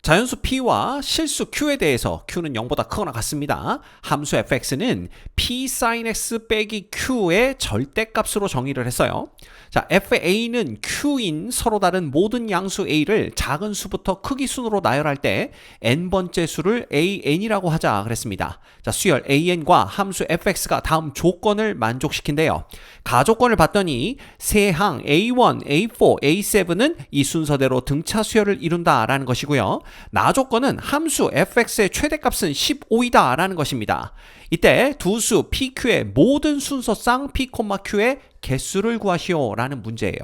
자연수 p와 실수 q에 대해서 q는 0보다 크거나 같습니다. 함수 fx는 p sin x 빼기 q의 절대값으로 정의를 했어요. 자, fa는 q인 서로 다른 모든 양수 a를 작은 수부터 크기 순으로 나열할 때 n번째 수를 an이라고 하자 그랬습니다. 자, 수열 an과 함수 fx가 다음 조건을 만족시킨대요. 가조건을 봤더니 세 항 a1, a4, a7은 이 순서대로 등차 수열을 이룬다라는 것이고요. 나조건은 함수 fx의 최대값은 15이다 라는 것입니다. 이때 두 수 pq의 모든 순서상 p, q의 개수를 구하시오 라는 문제예요.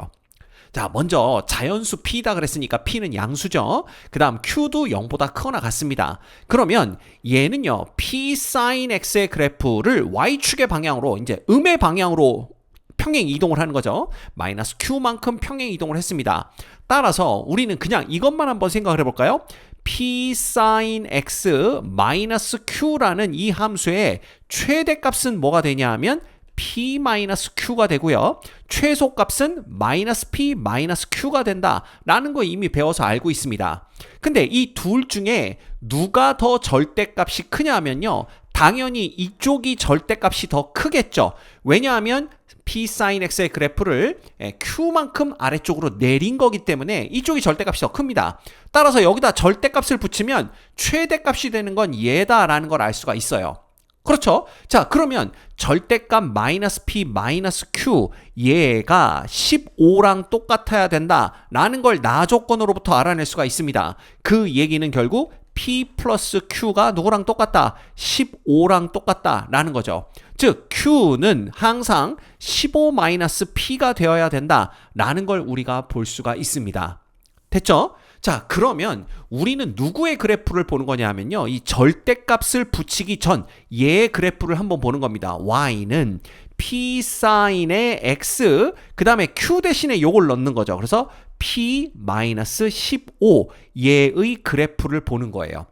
자, 먼저 자연수 p다 그랬으니까 p는 양수죠. 그 다음 q도 0보다 크거나 같습니다. 그러면 얘는요, p sin x의 그래프를 y축의 방향으로 이제 음의 방향으로 평행 이동을 하는 거죠. 마이너스 q만큼 평행 이동을 했습니다. 따라서 우리는 그냥 이것만 한번 생각을 해볼까요? p sin x 마이너스 q라는 이 함수의 최대값은 뭐가 되냐 하면 p 마이너스 q가 되고요. 최소값은 마이너스 p 마이너스 q가 된다라는 거 이미 배워서 알고 있습니다. 근데 이 둘 중에 누가 더 절대값이 크냐 하면요, 당연히 이쪽이 절대값이 더 크겠죠. 왜냐하면 p sin x의 그래프를 q만큼 아래쪽으로 내린 거기 때문에 이쪽이 절대값이 더 큽니다. 따라서 여기다 절대값을 붙이면 최대값이 되는 건 얘다라는 걸 알 수가 있어요. 그렇죠? 자, 그러면 절대값 마이너스 p 마이너스 q 얘가 15랑 똑같아야 된다라는 걸 나조건으로부터 알아낼 수가 있습니다. 그 얘기는 결국 p 플러스 q가 누구랑 똑같다? 15랑 똑같다라는 거죠. 즉 q는 항상 15 마이너스 p가 되어야 된다라는 걸 우리가 볼 수가 있습니다. 됐죠? 자, 그러면 우리는 누구의 그래프를 보는 거냐 하면요, 이 절대값을 붙이기 전 얘의 그래프를 한번 보는 겁니다. y는 p sin의 x, 그 다음에 q 대신에 요걸 넣는 거죠. 그래서 p 마이너스 15 얘의 그래프를 보는 거예요.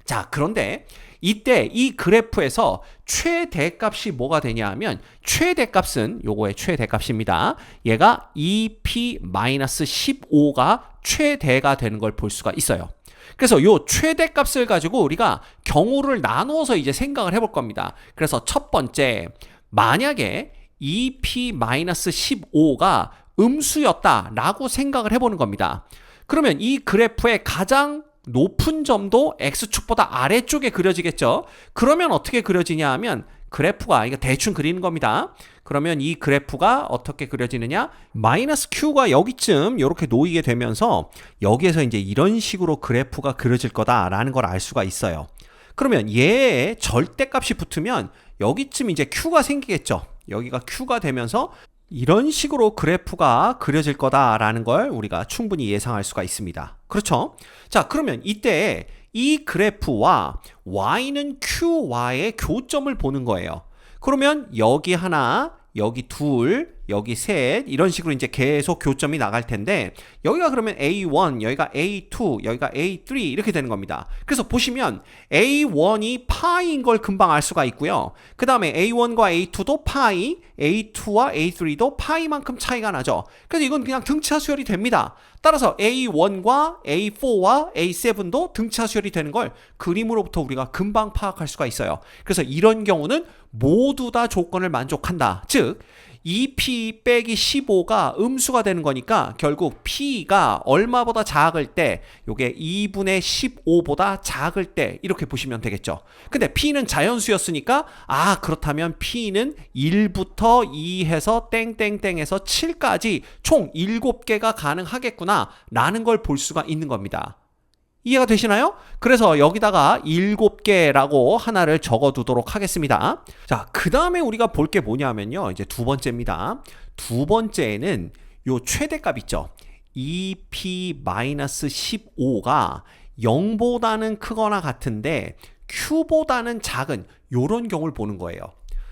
자, 그런데 이때 이 그래프에서 최대값이 뭐가 되냐 하면 최대값은 요거의 최대값입니다. 얘가 2p-15가 최대가 되는 걸 볼 수가 있어요. 그래서 요 최대값을 가지고 우리가 경우를 나누어서 이제 생각을 해볼 겁니다. 그래서 첫 번째, 만약에 2p-15가 음수였다라고 생각을 해보는 겁니다. 그러면 이 그래프의 가장 높은 점도 x축보다 아래쪽에 그려지겠죠. 그러면 어떻게 그려지냐 하면 그래프가, 이거 대충 그리는 겁니다. 그러면 이 그래프가 어떻게 그려지느냐, 마이너스 q가 여기쯤 이렇게 놓이게 되면서 여기에서 이제 이런 식으로 그래프가 그려질 거다라는 걸 알 수가 있어요. 그러면 얘의 절대값이 붙으면 여기쯤 이제 q가 생기겠죠. 여기가 q가 되면서 이런 식으로 그래프가 그려질 거다라는 걸 우리가 충분히 예상할 수가 있습니다. 그렇죠? 자, 그러면 이때 이 그래프와 y는 q와의 교점을 보는 거예요. 그러면 여기 하나, 여기 둘, 여기 셋, 이런 식으로 이제 계속 교점이 나갈 텐데 여기가 그러면 A1, 여기가 A2, 여기가 A3 이렇게 되는 겁니다. 그래서 보시면 A1이 파이인 걸 금방 알 수가 있고요. 그 다음에 A1과 A2도 파이, A2와 A3도 파이만큼 차이가 나죠. 그래서 이건 그냥 등차 수열이 됩니다. 따라서 A1과 A4와 A7도 등차 수열이 되는 걸 그림으로부터 우리가 금방 파악할 수가 있어요. 그래서 이런 경우는 모두 다 조건을 만족한다. 즉 2p 빼기 15가 음수가 되는 거니까 결국 p가 얼마보다 작을 때, 요게 2분의 15보다 작을 때 이렇게 보시면 되겠죠. 근데 p는 자연수였으니까 그렇다면 p는 1부터 2 해서 땡땡땡에서 7까지 총 7개가 가능하겠구나 라는 걸 볼 수가 있는 겁니다. 이해가 되시나요? 그래서 여기다가 7개라고 하나를 적어두도록 하겠습니다. 자, 그 다음에 우리가 볼 게 뭐냐면요, 이제 두 번째입니다. 두 번째는 요 최대값 있죠. 2p-15가 0보다는 크거나 같은데 q보다는 작은 요런 경우를 보는 거예요.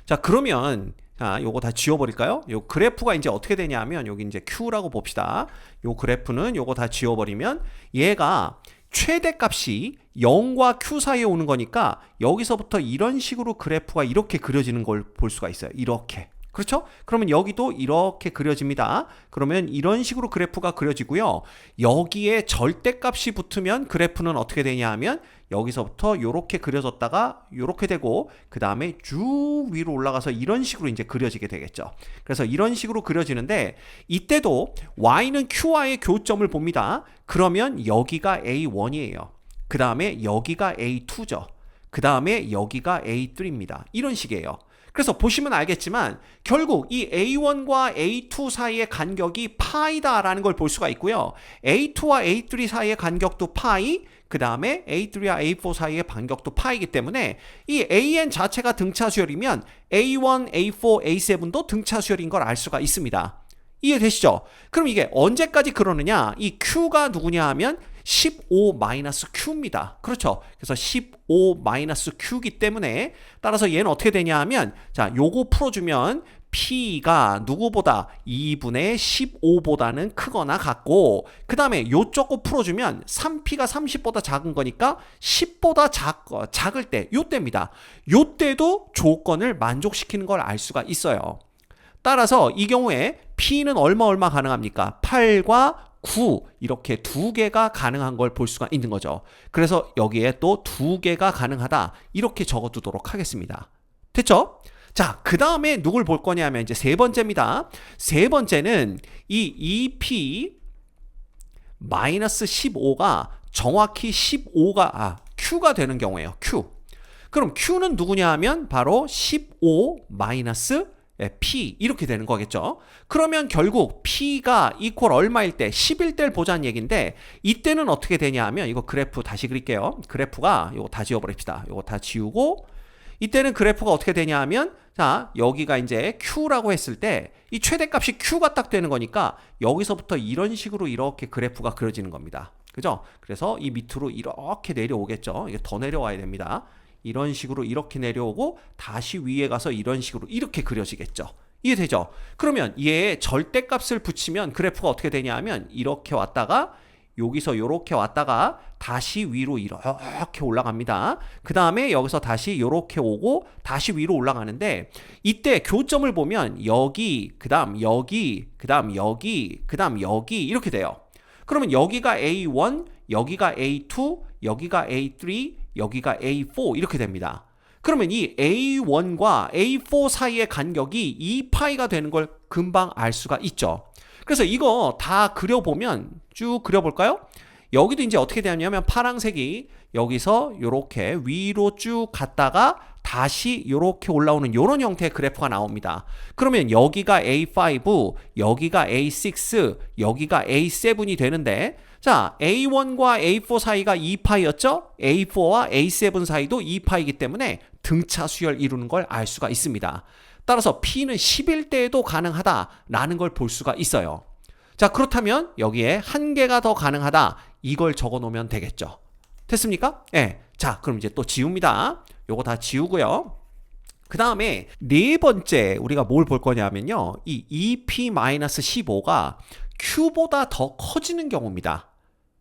자, 그러면 요거 다 지워버릴까요? 요 그래프가 이제 어떻게 되냐면 여기 이제 q라고 봅시다. 요 그래프는 요거 다 지워버리면 얘가 최대값이 0과 q 사이에 오는 거니까 여기서부터 이런 식으로 그래프가 이렇게 그려지는 걸 볼 수가 있어요. 이렇게. 그렇죠? 그러면 여기도 이렇게 그려집니다. 그러면 이런 식으로 그래프가 그려지고요. 여기에 절대값이 붙으면 그래프는 어떻게 되냐 하면 여기서부터 이렇게 그려졌다가 이렇게 되고 그 다음에 쭉 위로 올라가서 이런 식으로 이제 그려지게 되겠죠. 그래서 이런 식으로 그려지는데 이때도 y는 q와의 교점을 봅니다. 그러면 여기가 A1이에요. 그 다음에 여기가 A2죠. 그 다음에 여기가 A3입니다. 이런 식이에요. 그래서 보시면 알겠지만 결국 이 A1과 A2 사이의 간격이 파이다라는 걸 볼 수가 있고요. A2와 A3 사이의 간격도 파이, 그 다음에 A3와 A4 사이의 간격도 파이기 때문에 이 AN 자체가 등차 수열이면 A1, A4, A7도 등차 수열인 걸 알 수가 있습니다. 이해되시죠? 그럼 이게 언제까지 그러느냐? 이 Q가 누구냐 하면 15-Q입니다. 그렇죠? 그래서 15-Q이기 때문에 따라서 얘는 어떻게 되냐 하면 자, 요거 풀어주면 P가 누구보다 2분의 15보다는 크거나 같고 그 다음에 요쪽 거 풀어주면 3P가 30보다 작은 거니까 10보다 작을 때 요때입니다. 요때도 조건을 만족시키는 걸 알 수가 있어요. 따라서 이 경우에 P는 얼마 가능합니까? 8과 9 이렇게 두 개가 가능한 걸 볼 수가 있는 거죠. 그래서 여기에 또 두 개가 가능하다 이렇게 적어두도록 하겠습니다. 됐죠? 자, 그 다음에 누굴 볼 거냐면 이제 세 번째입니다. 세 번째는 이 2P-15가 정확히 15가 Q가 되는 경우예요. Q. 그럼 Q는 누구냐 하면 바로 15- P 이렇게 되는 거겠죠. 그러면 결국 P가 이퀄 얼마일 때 10일 때를 보자는 얘기인데 이때는 어떻게 되냐 하면 이거 그래프 다시 그릴게요. 그래프가 이거 다 지워버립시다. 이거 다 지우고 이때는 그래프가 어떻게 되냐 하면 자 여기가 이제 Q라고 했을 때 이 최대값이 Q가 딱 되는 거니까 여기서부터 이런 식으로 이렇게 그래프가 그려지는 겁니다. 그죠? 그래서 이 밑으로 이렇게 내려오겠죠. 이게 더 내려와야 됩니다. 이런 식으로 이렇게 내려오고 다시 위에 가서 이런 식으로 이렇게 그려지겠죠. 이해되죠? 그러면 얘의 절대값을 붙이면 그래프가 어떻게 되냐 하면 이렇게 왔다가 여기서 이렇게 왔다가 다시 위로 이렇게 올라갑니다. 그 다음에 여기서 다시 이렇게 오고 다시 위로 올라가는데 이때 교점을 보면 여기, 그 다음 여기, 그 다음 여기, 그 다음 여기 이렇게 돼요. 그러면 여기가 A1, 여기가 A2, 여기가 A3, 여기가 A4 이렇게 됩니다. 그러면 이 A1과 A4 사이의 간격이 2파이가 되는 걸 금방 알 수가 있죠. 그래서 이거 다 그려보면 쭉 그려볼까요? 여기도 이제 어떻게 되냐면 파란색이 여기서 이렇게 위로 쭉 갔다가 다시 이렇게 올라오는 이런 형태의 그래프가 나옵니다. 그러면 여기가 A5, 여기가 A6, 여기가 A7이 되는데 자, A1과 A4 사이가 2파이였죠? A4와 A7 사이도 2파이기 때문에 등차 수열 이루는 걸 알 수가 있습니다. 따라서 P는 11대에도 가능하다라는 걸 볼 수가 있어요. 자, 그렇다면 여기에 한 개가 더 가능하다 이걸 적어 놓으면 되겠죠. 됐습니까? 네. 자, 그럼 이제 또 지웁니다. 요거 다 지우고요. 그 다음에 네 번째 우리가 뭘 볼 거냐면요. 이 EP-15가 Q보다 더 커지는 경우입니다.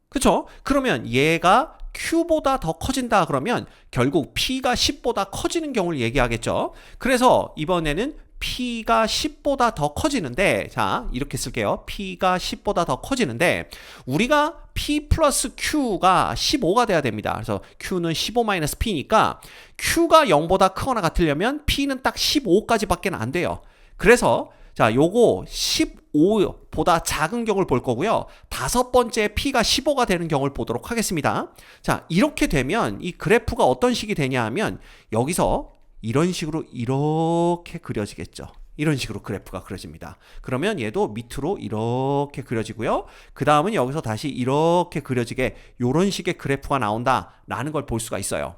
그렇죠? 그러면 얘가 Q보다 더 커진다 그러면 결국 P가 10보다 커지는 경우를 얘기하겠죠. 그래서 이번에는 P가 10보다 더 커지는데 자 이렇게 쓸게요. P가 10보다 더 커지는데 우리가 P 플러스 Q가 15가 돼야 됩니다. 그래서 Q는 15-P니까 Q가 0보다 크거나 같으려면 P는 딱 15까지 밖에 안 돼요. 그래서 자, 요거 15보다 작은 경우를 볼 거고요. 다섯 번째 P가 15가 되는 경우를 보도록 하겠습니다. 자, 이렇게 되면 이 그래프가 어떤 식이 되냐 하면 여기서 이런 식으로 이렇게 그려지겠죠. 이런 식으로 그래프가 그려집니다. 그러면 얘도 밑으로 이렇게 그려지고요. 그 다음은 여기서 다시 이렇게 그려지게 이런 식의 그래프가 나온다라는 걸 볼 수가 있어요.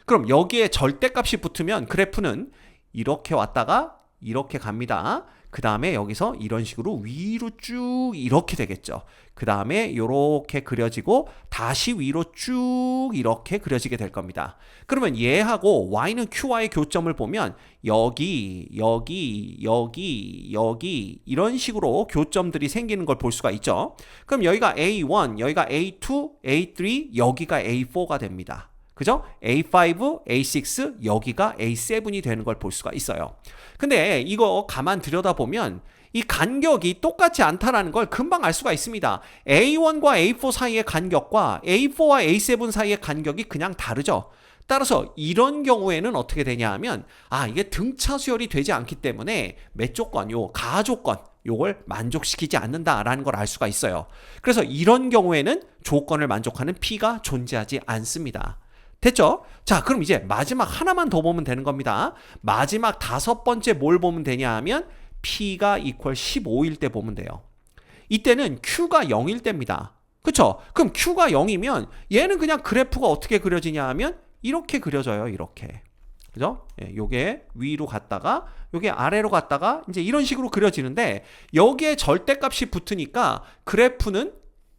그럼 여기에 절대값이 붙으면 그래프는 이렇게 왔다가 이렇게 갑니다. 그 다음에 여기서 이런 식으로 위로 쭉 이렇게 되겠죠. 그 다음에 이렇게 그려지고 다시 위로 쭉 이렇게 그려지게 될 겁니다. 그러면 얘하고 y는 q와의 교점을 보면 여기, 여기, 여기, 여기 이런 식으로 교점들이 생기는 걸 볼 수가 있죠. 그럼 여기가 A1, 여기가 A2, A3, 여기가 A4가 됩니다. 그죠? A5, A6, 여기가 A7이 되는 걸 볼 수가 있어요. 근데 이거 가만 들여다보면 이 간격이 똑같지 않다라는 걸 금방 알 수가 있습니다. A1과 A4 사이의 간격과 A4와 A7 사이의 간격이 그냥 다르죠. 따라서 이런 경우에는 어떻게 되냐 하면 이게 등차 수열이 되지 않기 때문에 몇 조건, 요 가조건 요걸 만족시키지 않는다라는 걸 알 수가 있어요. 그래서 이런 경우에는 조건을 만족하는 P가 존재하지 않습니다. 됐죠? 자, 그럼 이제 마지막 하나만 더 보면 되는 겁니다. 마지막 5번째 뭘 보면 되냐 하면 P가 이퀄 15일 때 보면 돼요. 이때는 Q가 0일 때입니다. 그쵸? 그럼 Q가 0이면 얘는 그냥 그래프가 어떻게 그려지냐 하면 이렇게 그려져요. 이렇게. 그죠? 요게 위로 갔다가 요게 아래로 갔다가 이제 이런 식으로 그려지는데 여기에 절대값이 붙으니까 그래프는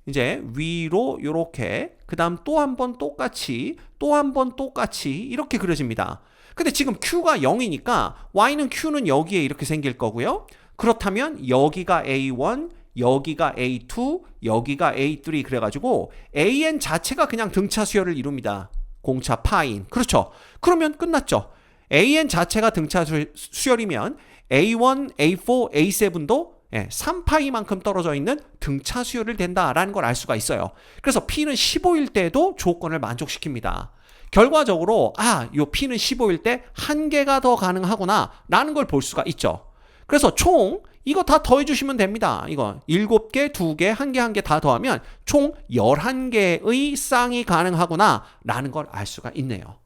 이제 위로 요렇게 그다음 또 한 번 똑같이 또 한 번 똑같이 이렇게 그려집니다. 근데 지금 Q가 0이니까 Y는 Q는 여기에 이렇게 생길 거고요. 그렇다면 여기가 A1, 여기가 A2, 여기가 A3 그래가지고 AN 자체가 그냥 등차 수열을 이룹니다. 공차 파인. 그렇죠. 그러면 끝났죠. AN 자체가 등차 수열이면 A1, A4, A7도 3파이만큼 떨어져 있는 등차 수열을 된다라는 걸 알 수가 있어요. 그래서 P는 15일 때도 조건을 만족시킵니다. 결과적으로 요 P는 15일 때 한 개가 더 가능하구나 라는 걸 볼 수가 있죠. 그래서 총 이거 다 더해주시면 됩니다. 이거 7개, 2개, 1개, 1개 다 더하면 총 11개의 쌍이 가능하구나 라는 걸 알 수가 있네요.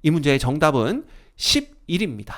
이 문제의 정답은 11입니다.